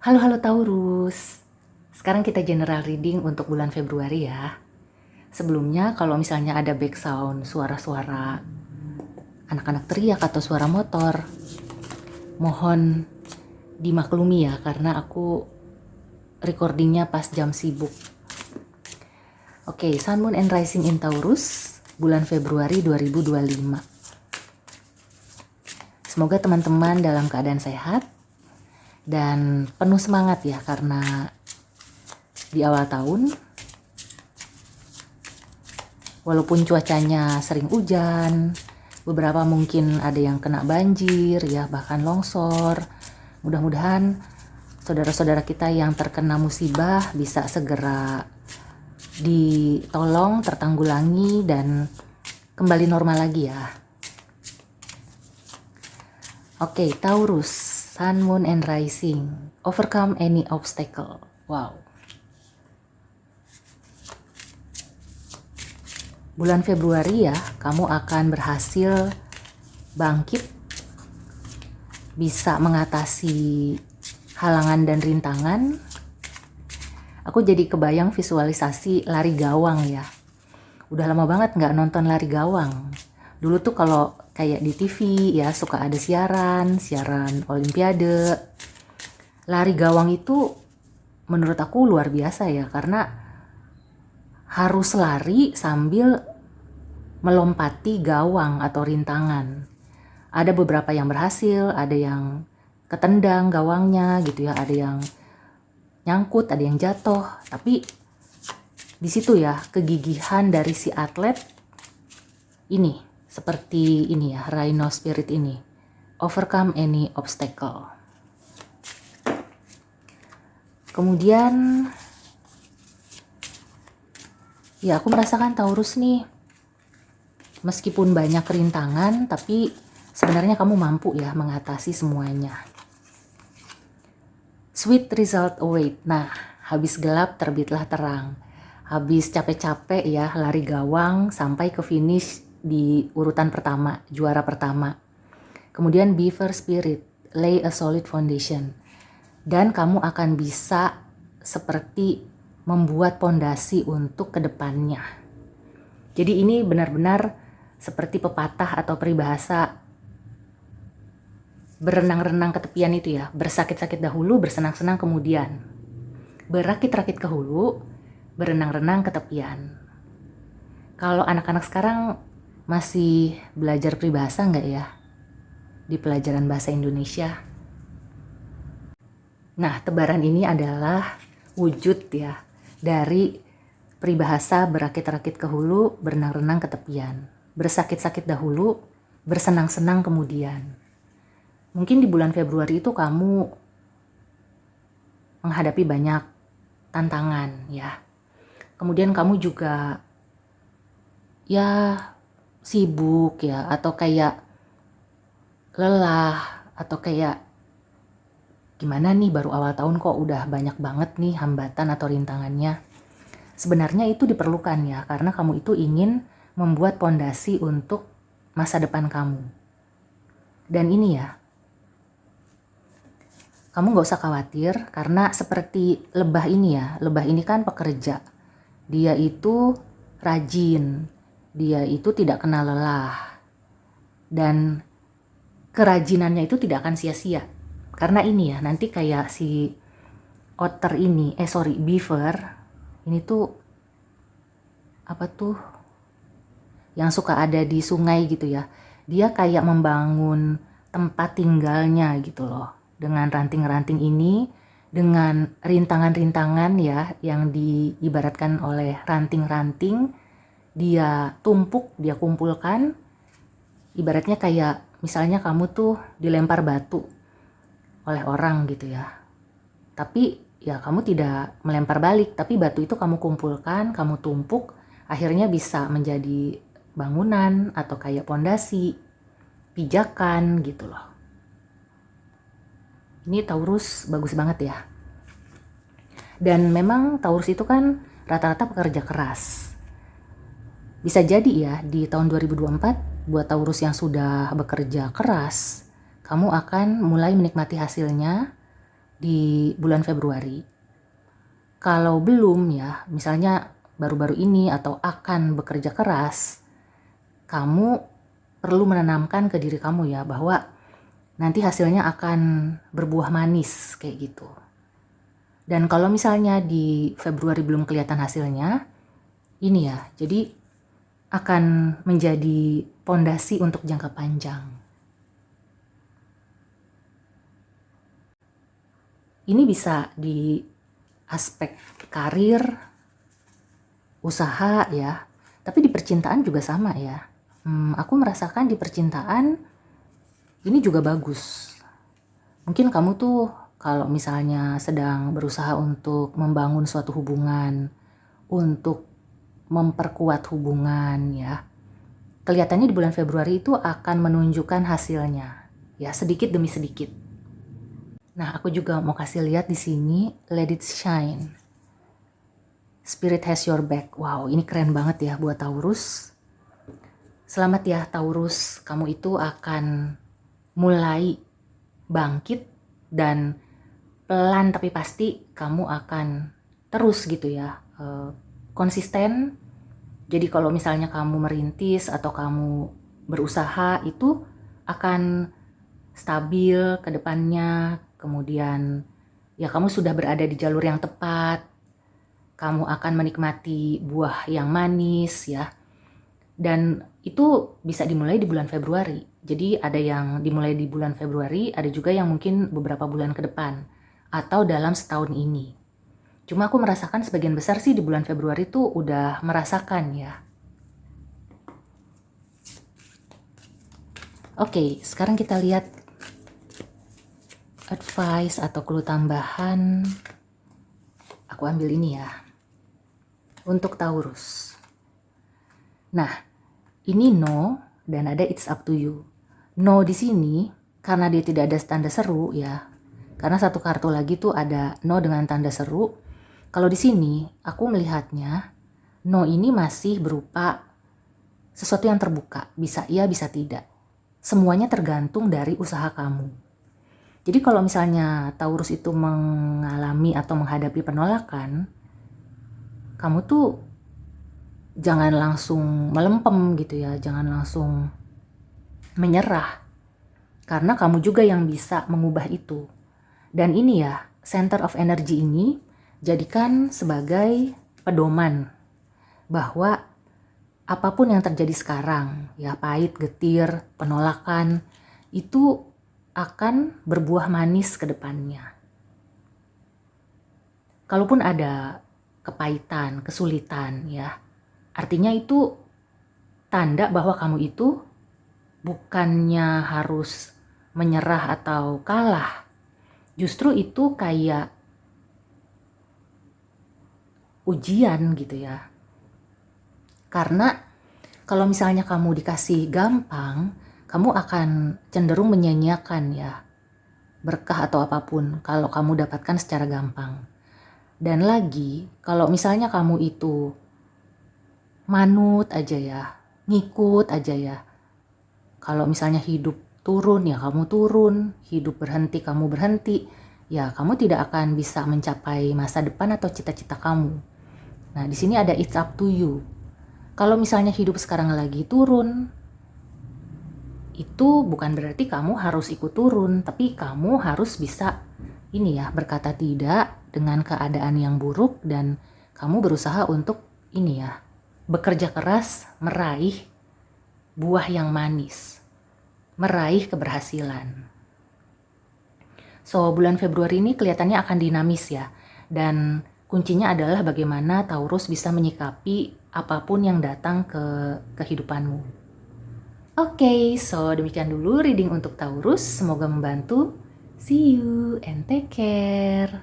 Halo halo Taurus. Sekarang kita general reading untuk bulan Februari ya. Sebelumnya kalau misalnya ada background suara-suara anak-anak teriak atau suara motor, mohon dimaklumi ya karena aku recordingnya pas jam sibuk. Oke, Sun, Moon, and Rising in Taurus, bulan Februari 2025. Semoga teman-teman dalam keadaan sehat dan penuh semangat ya, karena di awal tahun walaupun cuacanya sering hujan, beberapa mungkin ada yang kena banjir ya, bahkan longsor. Mudah-mudahan saudara-saudara kita yang terkena musibah bisa segera ditolong, tertanggulangi, dan kembali normal lagi ya. Oke, Taurus, Sun, Moon, and Rising. Overcome any obstacle. Wow. Bulan Februari ya, kamu akan berhasil bangkit, bisa mengatasi halangan dan rintangan. Aku jadi kebayang visualisasi lari gawang ya. Udah lama banget nggak nonton lari gawang. Dulu tuh kalau kayak di TV ya suka ada siaran Olimpiade. Lari gawang itu menurut aku luar biasa ya, karena harus lari sambil melompati gawang atau rintangan. Ada beberapa yang berhasil, ada yang ketendang gawangnya gitu ya, ada yang nyangkut, ada yang jatuh. Tapi di situ ya kegigihan dari si atlet ini, seperti ini ya, Rhino Spirit ini. Overcome any obstacle. Kemudian ya aku merasakan Taurus nih, meskipun banyak rintangan, tapi sebenarnya kamu mampu ya mengatasi semuanya. Sweet result await. Nah, habis gelap terbitlah terang. Habis capek-capek ya lari gawang sampai ke finish di urutan pertama, juara pertama. Kemudian Beaver Spirit, lay a solid foundation. Dan kamu akan bisa seperti membuat pondasi untuk kedepannya. Jadi ini benar-benar seperti pepatah atau peribahasa berenang-renang ke tepian itu ya. Bersakit-sakit dahulu, bersenang-senang kemudian. Berakit-rakit ke hulu, berenang-renang ke tepian. Kalau anak-anak sekarang masih belajar peribahasa nggak ya di pelajaran bahasa Indonesia? Nah, tebaran ini adalah wujud ya dari peribahasa berakit-rakit ke hulu, berenang-renang ke tepian. Bersakit-sakit dahulu, bersenang-senang kemudian. Mungkin di bulan Februari itu kamu menghadapi banyak tantangan ya. Kemudian kamu juga ya sibuk ya, atau kayak lelah, atau kayak gimana nih, baru awal tahun kok udah banyak banget nih hambatan atau rintangannya. Sebenarnya itu diperlukan ya, karena kamu itu ingin membuat pondasi untuk masa depan kamu. Dan ini ya, kamu gak usah khawatir, karena seperti lebah ini ya, lebah ini kan pekerja. Dia itu rajin, dia itu tidak kenal lelah. Dan kerajinannya itu tidak akan sia-sia. Karena ini ya, nanti kayak si otter ini, beaver, ini tuh apa tuh yang suka ada di sungai gitu ya. Dia kayak membangun tempat tinggalnya gitu loh. Dengan ranting-ranting ini, dengan rintangan-rintangan ya yang diibaratkan oleh ranting-ranting, dia tumpuk, dia kumpulkan. Ibaratnya kayak misalnya kamu tuh dilempar batu oleh orang gitu ya. Tapi ya kamu tidak melempar balik, tapi batu itu kamu kumpulkan, kamu tumpuk, akhirnya bisa menjadi bangunan atau kayak pondasi, pijakan gitu loh. Ini Taurus bagus banget ya. Dan memang Taurus itu kan rata-rata pekerja keras. Bisa jadi ya di tahun 2024 buat Taurus yang sudah bekerja keras, kamu akan mulai menikmati hasilnya di bulan Februari. Kalau belum ya, misalnya baru-baru ini atau akan bekerja keras, kamu perlu menanamkan ke diri kamu ya bahwa nanti hasilnya akan berbuah manis kayak gitu. Dan kalau misalnya di Februari belum kelihatan hasilnya, ini ya, jadi akan menjadi pondasi untuk jangka panjang. Ini bisa di aspek karir, usaha ya, tapi di percintaan juga sama ya. Aku merasakan di percintaan ini juga bagus. Mungkin kamu tuh kalau misalnya sedang berusaha untuk membangun suatu hubungan, untuk memperkuat hubungan ya, kelihatannya di bulan Februari itu akan menunjukkan hasilnya ya, sedikit demi sedikit. Nah, aku juga mau kasih lihat di sini, let it shine. Spirit has your back. Wow, ini keren banget ya buat Taurus. Selamat ya Taurus, kamu itu akan mulai bangkit dan pelan tapi pasti kamu akan terus gitu ya, konsisten. Jadi kalau misalnya kamu merintis atau kamu berusaha itu akan stabil ke depannya, kemudian ya kamu sudah berada di jalur yang tepat, kamu akan menikmati buah yang manis ya, dan itu bisa dimulai di bulan Februari. Jadi ada yang dimulai di bulan Februari, ada juga yang mungkin beberapa bulan ke depan atau dalam setahun ini. Cuma aku merasakan sebagian besar sih di bulan Februari tuh udah merasakan ya. Oke, sekarang kita lihat advice atau clue tambahan. Aku ambil ini ya, untuk Taurus. Nah, ini no dan ada it's up to you. No di sini karena dia tidak ada tanda seru ya. Karena satu kartu lagi tuh ada no dengan tanda seru. Kalau di sini aku melihatnya no ini masih berupa sesuatu yang terbuka, bisa iya bisa tidak. Semuanya tergantung dari usaha kamu. Jadi kalau misalnya Taurus itu mengalami atau menghadapi penolakan, kamu tuh jangan langsung melempem gitu ya, jangan langsung menyerah. Karena kamu juga yang bisa mengubah itu. Dan ini ya, center of energy ini jadikan sebagai pedoman bahwa apapun yang terjadi sekarang, ya pahit, getir, penolakan, itu akan berbuah manis ke depannya. Kalaupun ada kepahitan, kesulitan ya, artinya itu tanda bahwa kamu itu bukannya harus menyerah atau kalah. Justru itu kayak ujian gitu ya. Karena kalau misalnya kamu dikasih gampang, kamu akan cenderung menyanyiakan ya berkah atau apapun kalau kamu dapatkan secara gampang. Dan lagi, kalau misalnya kamu itu manut aja ya, ngikut aja ya. Kalau misalnya hidup turun ya kamu turun, hidup berhenti kamu berhenti, ya kamu tidak akan bisa mencapai masa depan atau cita-cita kamu. Nah, di sini ada it's up to you. Kalau misalnya hidup sekarang lagi turun, itu bukan berarti kamu harus ikut turun, tapi kamu harus bisa ini ya, berkata tidak dengan keadaan yang buruk dan kamu berusaha untuk ini ya, bekerja keras meraih buah yang manis, meraih keberhasilan. So, bulan Februari ini kelihatannya akan dinamis ya, dan kuncinya adalah bagaimana Taurus bisa menyikapi apapun yang datang ke kehidupanmu. Oke, so demikian dulu reading untuk Taurus. Semoga membantu. See you and take care.